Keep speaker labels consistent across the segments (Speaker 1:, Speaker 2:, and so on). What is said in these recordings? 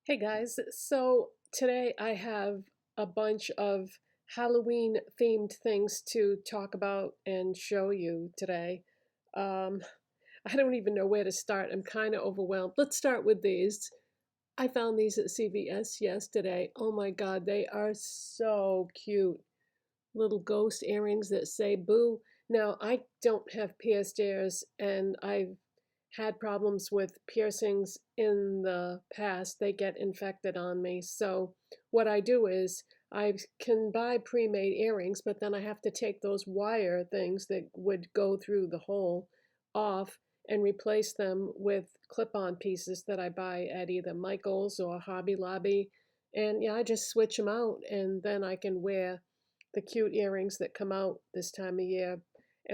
Speaker 1: Hey guys, so today I have a bunch of Halloween themed things to talk about and show you today. Um, I don't even know where to start. I'm kind of overwhelmed. Let's start with these. I found these at CVS yesterday. Oh my God, they are so cute. Little ghost earrings that say boo. Now, I don't have pierced ears and I've had problems with piercings in the past. They get infected on me. So what I do is I can buy pre-made earrings, but then I have to take those wire things that would go through the hole off and replace them with clip-on pieces that I buy at either Michael's or Hobby Lobby. And yeah, I just switch them out and then I can wear the cute earrings that come out this time of year.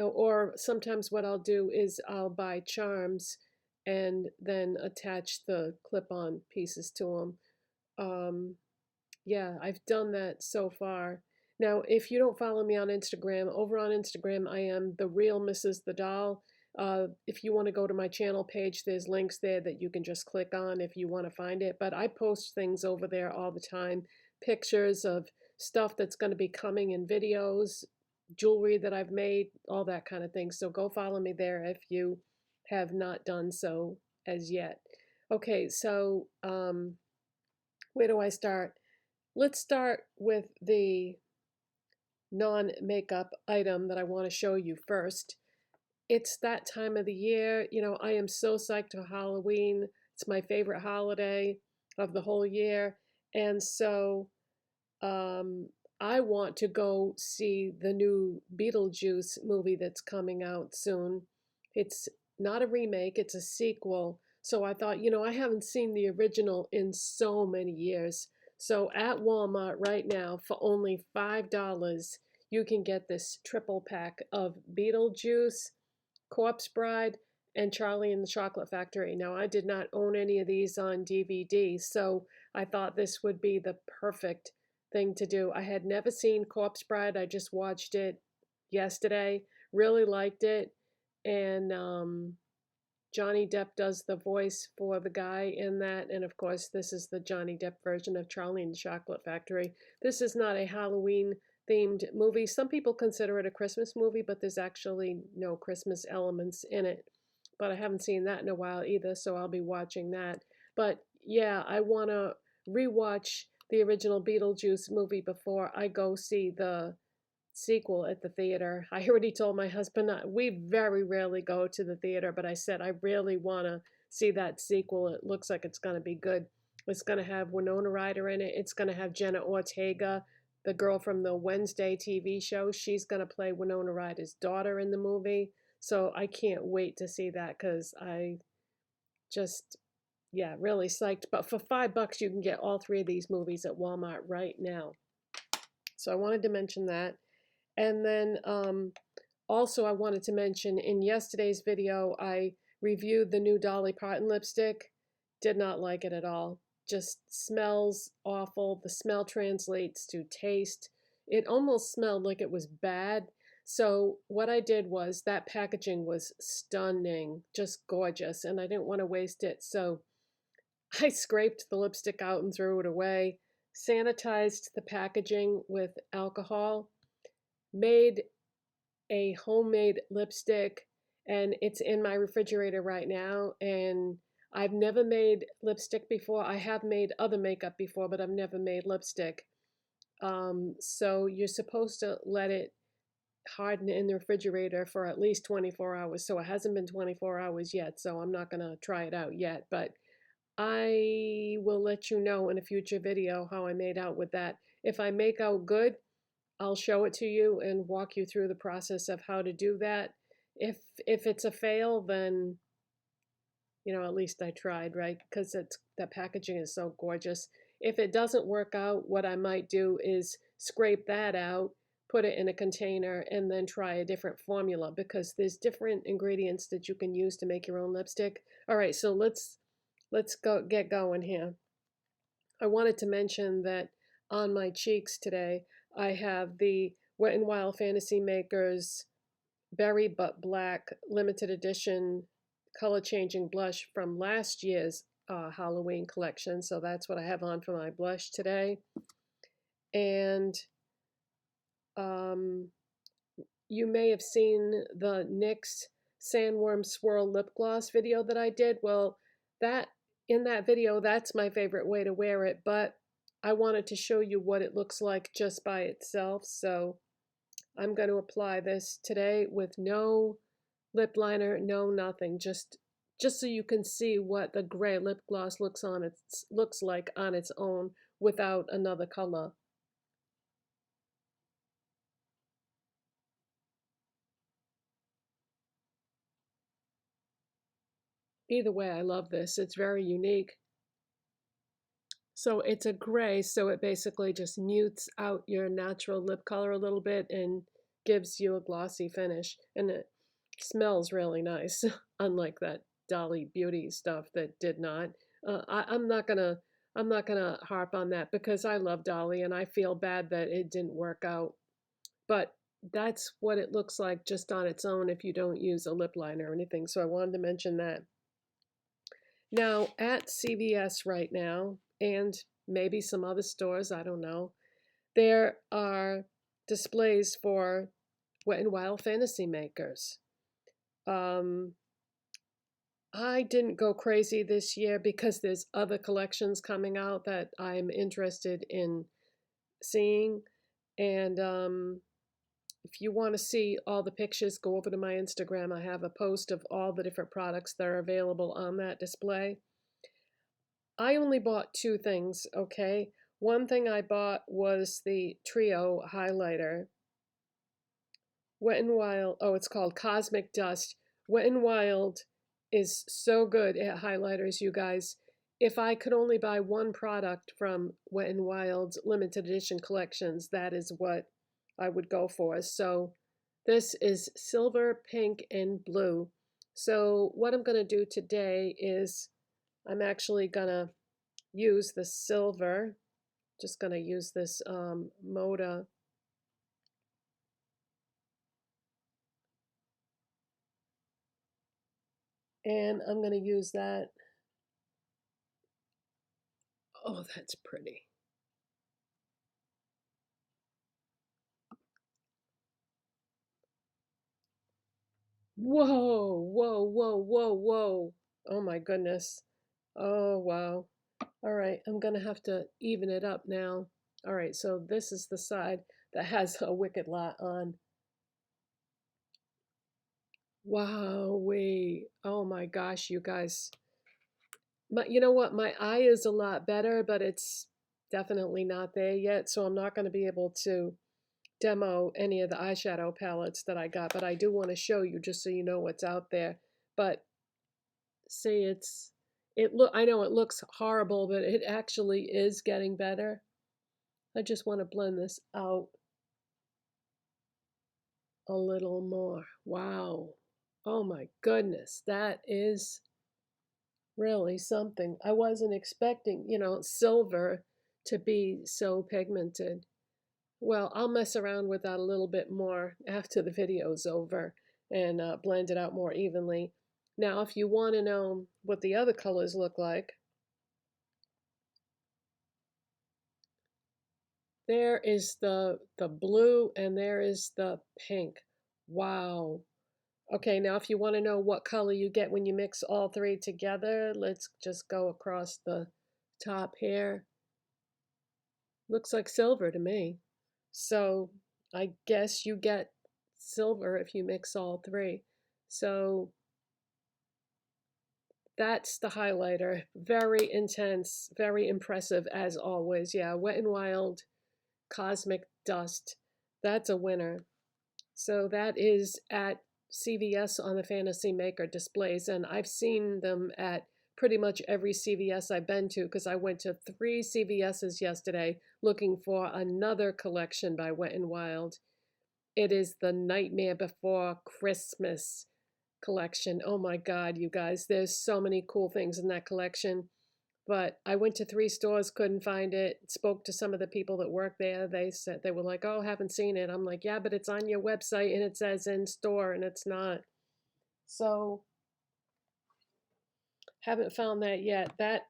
Speaker 1: Or sometimes what I'll do is I'll buy charms and then attach the clip-on pieces to them. Yeah, I've done that so far. Now, if you don't follow me on Instagram, over on Instagram, I am the real Mrs. the Doll. If you want to go to my channel page, there's links there that you can just click on if you want to find it. But I post things over there all the time, pictures of stuff that's going to be coming in videos, jewelry that I've made, all that kind of thing. So go follow me there if you have not done so as yet. Okay, so where do I start? Let's start with the non-makeup item that I want to show you first. It's that time of the year. You know, I am so psyched for Halloween. It's my favorite holiday of the whole year. And so um, I want to go see the new Beetlejuice movie that's coming out soon. It's not a remake, it's a sequel. So I thought, I haven't seen the original in so many years. So at Walmart right now, for only $5, you can get this triple pack of Beetlejuice, Corpse Bride, and Charlie and the Chocolate Factory. Now, I did not own any of these on DVD, so I thought this would be the perfect thing to do. I had never seen Corpse Bride. I just watched it yesterday, really liked it, and Johnny Depp does the voice for the guy in that, and of course, this is the Johnny Depp version of Charlie and the Chocolate Factory. This is not a Halloween themed movie. Some people consider it a Christmas movie, but there's actually no Christmas elements in it. But I haven't seen that in a while either, so I'll be watching that. But yeah, I want to rewatch the original Beetlejuice movie before I go see the sequel at the theater. I already told my husband we very rarely go to the theater, but I said I really want to see that sequel. It looks like it's going to be good. It's going to have Winona Ryder in it. It's going to have Jenna Ortega, the girl from the Wednesday TV show. She's going to play Winona Ryder's daughter in the movie. So I can't wait to see that because I just, yeah, really psyched. But for $5, you can get all three of these movies at Walmart right now. So I wanted to mention that. And then also I wanted to mention in yesterday's video, I reviewed the new Dolly Parton lipstick. Did not like it at all. Just smells awful. The smell translates to taste. It almost smelled like it was bad. So what I did was that packaging was stunning, just gorgeous, and I didn't want to waste it. So I scraped the lipstick out and threw it away, sanitized the packaging with alcohol, made a homemade lipstick, and it's in my refrigerator right now. And I've never made lipstick before. I have made other makeup before, but I've never made lipstick. So you're supposed to let it harden in the refrigerator for at least 24 hours. So it hasn't been 24 hours yet, so I'm not going to try it out yet. But I will let you know in a future video how I made out with that. If I make out good, I'll show it to you and walk you through the process of how to do that. If it's a fail, then at least I tried, right? Because it's the packaging is so gorgeous. If it doesn't work out, what I might do is scrape that out, put it in a container, and then try a different formula because there's different ingredients that you can use to make your own lipstick. All right, so let's get going here. I wanted to mention that on my cheeks today, I have the Wet n Wild Fantasy Makers Berry But Black limited edition color changing blush from last year's Halloween collection. So that's what I have on for my blush today. And you may have seen the NYX Sandworm Swirl lip gloss video that I did. Well, that in that video, that's my favorite way to wear it, but I wanted to show you what it looks like just by itself. So I'm going to apply this today with no lip liner, no nothing, just so you can see what the gray lip gloss looks like on its own without another color. Either way, I love this. It's very unique. So it's a gray, so it basically just mutes out your natural lip color a little bit and gives you a glossy finish. And it smells really nice, unlike that Dolly Beauty stuff that did not. I'm not gonna harp on that because I love Dolly and I feel bad that it didn't work out. But that's what it looks like just on its own if you don't use a lip liner or anything. So I wanted to mention that. Now at CVS right now, and maybe some other stores, I don't know, there are displays for Wet n Wild fantasy makers. I didn't go crazy this year because there's other collections coming out that I'm interested in seeing. And if you want to see all the pictures, go over to my Instagram. I have a post of all the different products that are available on that display. I only bought two things, okay? One thing I bought was the Trio highlighter. Wet n Wild, oh, it's called Cosmic Dust. Wet n Wild is so good at highlighters, you guys. If I could only buy one product from Wet n Wild's limited edition collections, that is what I would go for. So this is silver, pink, and blue. So what I'm going to do today is I'm actually going to use the silver. Just going to use this Moda. And I'm going to use that. Oh, that's pretty. Whoa, whoa, whoa, whoa, whoa. Oh my goodness. Oh, wow. All right, I'm going to have to even it up now. All right, so this is the side that has a Wicked lot on. Wow, wait. Oh my gosh, you guys. You know what? My eye is a lot better, but it's definitely not there yet, so I'm not going to be able to demo any of the eyeshadow palettes that I got, but I do want to show you just so you know what's out there. But see, I know it looks horrible, but it actually is getting better. I just want to blend this out a little more. Wow. Oh my goodness, that is really something. I wasn't expecting, silver to be so pigmented. Well, I'll mess around with that a little bit more after the video's over and blend it out more evenly. Now, if you want to know what the other colors look like, there is the blue and there is the pink. Wow. Okay, now if you want to know what color you get when you mix all three together, let's just go across the top here. Looks like silver to me. So I guess you get silver if you mix all three. So that's the highlighter. Very intense, very impressive as always. Yeah, Wet n Wild Cosmic Dust. That's a winner. So that is at CVS on the Fantasy Maker displays, and I've seen them at pretty much every CVS I've been to because I went to 3 CVSs yesterday looking for another collection by Wet n Wild. It is the Nightmare Before Christmas collection. Oh my God, you guys, there's so many cool things in that collection. But I went to 3 stores, couldn't find it. Spoke to some of the people that work there. They said they were like, "Oh, haven't seen it." I'm like, "Yeah, but it's on your website and it says in store and it's not." So Haven't found that yet. That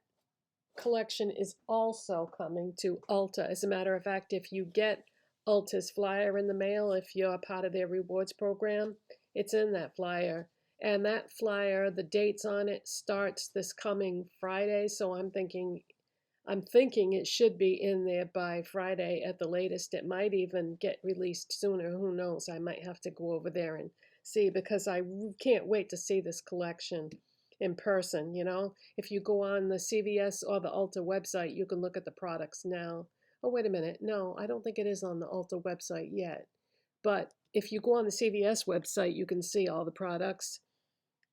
Speaker 1: collection is also coming to Ulta. As a matter of fact, if you get Ulta's flyer in the mail, if you're a part of their rewards program, it's in that flyer. And that flyer, the dates on it starts this coming Friday, so I'm thinking it should be in there by Friday at the latest. It might even get released sooner. Who knows? I might have to go over there and see because I can't wait to see this collection in person, you know? If you go on the CVS or the Ulta website, you can look at the products now. Oh, wait a minute. No, I don't think it is on the Ulta website yet. But if you go on the CVS website, you can see all the products.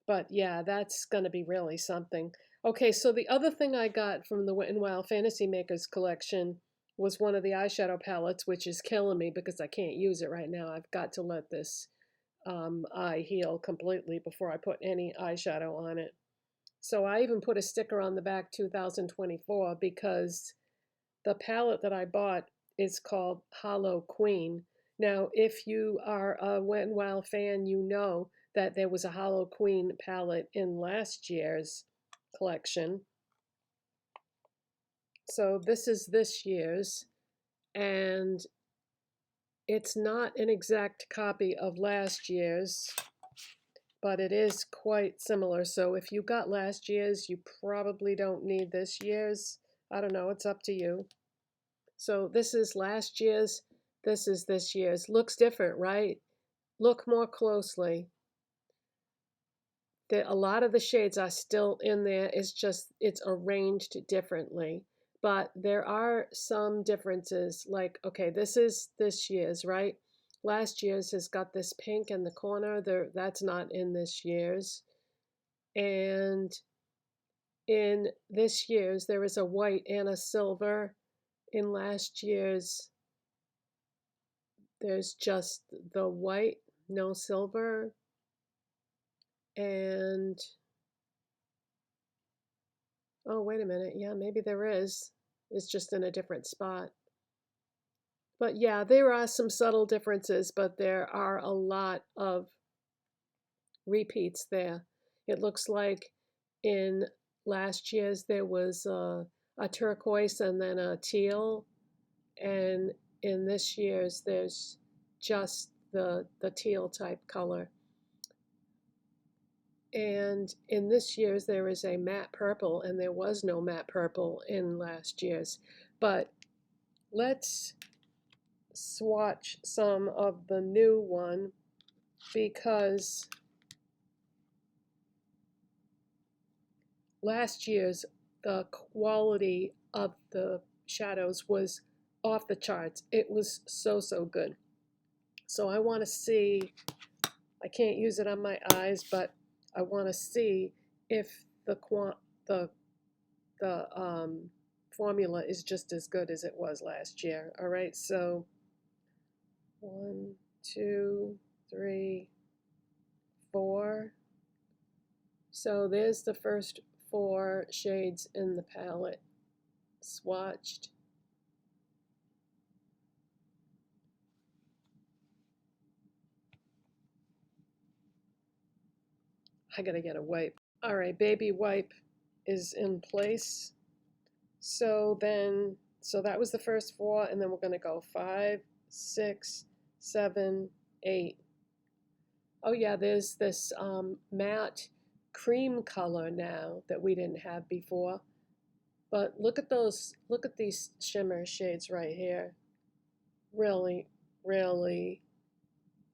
Speaker 1: But yeah, that's going to be really something. Okay, so the other thing I got from the Wet n Wild Fantasy Makers collection was one of the eyeshadow palettes, which is killing me because I can't use it right now. I've got to let this eye heal completely before I put any eyeshadow on it. So I even put a sticker on the back 2024 because the palette that I bought is called Hollow Queen. Now, if you are a Wet n Wild fan, you know that there was a Hollow Queen palette in last year's collection. So this is this year's, and it's not an exact copy of last year's, but it is quite similar. So if you got last year's, you probably don't need this year's. I don't know, it's up to you. So this is last year's, this is this year's. Looks different, right? Look more closely. A lot of the shades are still in there. It's just, it's arranged differently. But there are some differences. Like, okay, this is this year's, right? Last year's has got this pink in the corner. That's not in this year's. And in this year's, there is a white and a silver. In last year's, there's just the white, no silver. And, oh, wait a minute. Yeah, maybe there is. It's just in a different spot. But yeah, there are some subtle differences, but there are a lot of repeats there. It looks like in last year's there was a turquoise and then a teal, and in this year's there's just the teal type color. And in this year's there is a matte purple, and there was no matte purple in last year's. But let's swatch some of the new one because last year's the quality of the shadows was off the charts. It was so good. So I want to see, I can't use it on my eyes, but I want to see if the formula is just as good as it was last year. All right, so 1, 2, 3, 4. So there's the first 4 shades in the palette swatched. I gotta get a wipe. All right, baby wipe is in place. So that was the first 4, and then we're gonna go 5, 6, 7, 8. Oh yeah, there's this matte cream color now that we didn't have before. But look at these shimmer shades right here. Really, really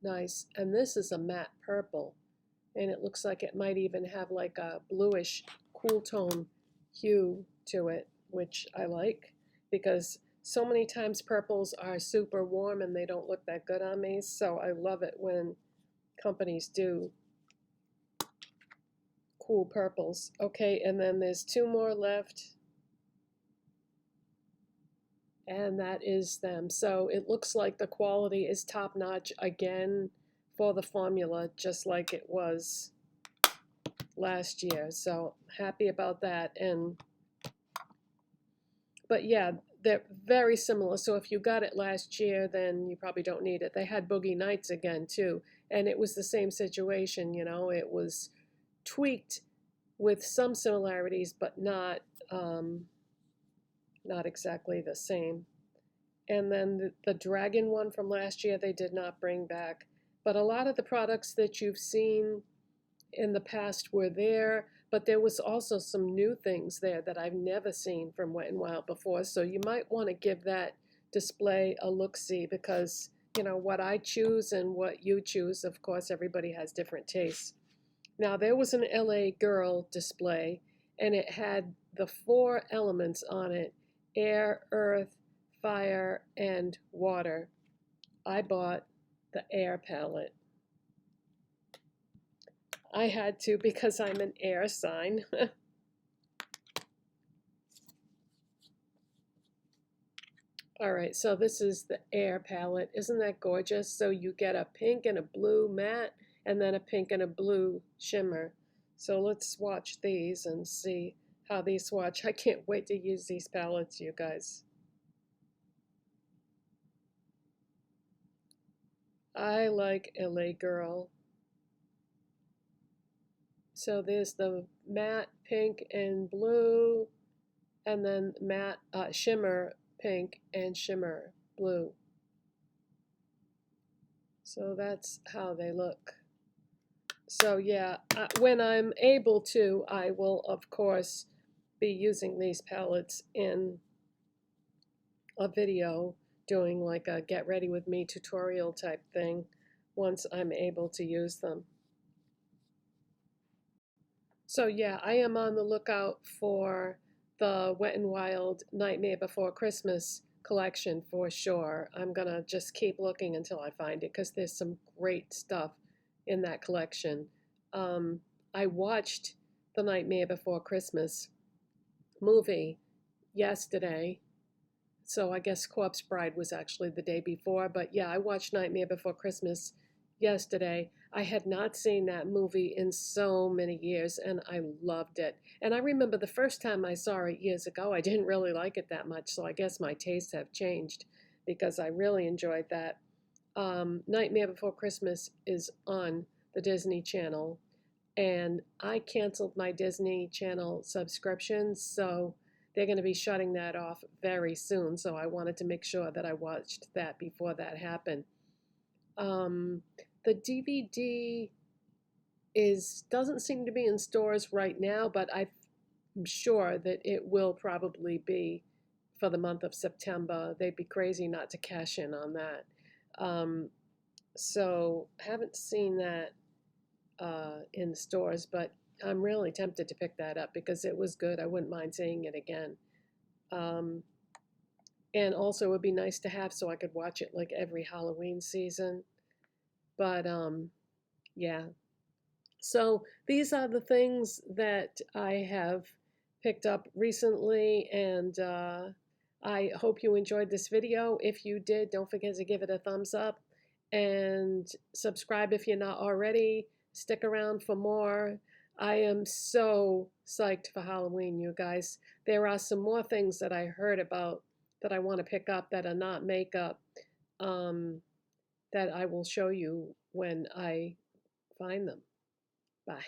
Speaker 1: nice. And this is a matte purple. And it looks like it might even have like a bluish cool tone hue to it, which I like because so many times purples are super warm and they don't look that good on me. So I love it when companies do cool purples. Okay, and then there's 2 more left. And that is them. So it looks like the quality is top notch again for the formula, just like it was last year. So happy about that. But yeah, they're very similar. So if you got it last year, then you probably don't need it. They had Boogie Nights again too, and it was the same situation. You know, it was tweaked with some similarities, but not exactly the same. And then the dragon one from last year, they did not bring back. But a lot of the products that you've seen in the past were there, but there was also some new things there that I've never seen from Wet n Wild before. So you might want to give that display a look-see because, you know, what I choose and what you choose, of course, everybody has different tastes. Now, there was an LA Girl display, and it had the 4 elements on it: air, earth, fire, and water. I bought the air palette. I had to because I'm an air sign. All right, so this is the air palette. Isn't that gorgeous? So you get a pink and a blue matte and then a pink and a blue shimmer. So let's swatch these and see how these swatch. I can't wait to use these palettes, you guys. I like LA Girl. So there's the matte pink and blue, and then matte shimmer pink and shimmer blue. So that's how they look. So yeah, when I'm able to, I will of course be using these palettes in a video, doing like a get ready with me tutorial type thing once I'm able to use them. So yeah, I am on the lookout for the Wet n Wild Nightmare Before Christmas collection for sure. I'm gonna just keep looking until I find it because there's some great stuff in that collection. Um, I watched the Nightmare Before Christmas movie yesterday, so I guess Corpse Bride was actually the day before, but yeah, I watched Nightmare Before Christmas yesterday. I had not seen that movie in so many years and I loved it. And I remember the first time I saw it years ago, I didn't really like it that much, so I guess my tastes have changed because I really enjoyed that. Nightmare Before Christmas is on the Disney Channel, and I canceled my Disney Channel subscription, so they're going to be shutting that off very soon. So I wanted to make sure that I watched that before that happened. Um, the DVD doesn't seem to be in stores right now, but I'm sure that it will probably be for the month of September. They'd be crazy not to cash in on that. Um, so haven't seen that in the stores, but I'm really tempted to pick that up because it was good. I wouldn't mind seeing it again. Um, and also, it would be nice to have so I could watch it like every Halloween season. But yeah. So these are the things that I have picked up recently, and I hope you enjoyed this video. If you did, don't forget to give it a thumbs up and subscribe if you're not already. Stick around for more. I am so psyched for Halloween, you guys. There are some more things that I heard about that I want to pick up that are not makeup, um, that I will show you when I find them. Bye.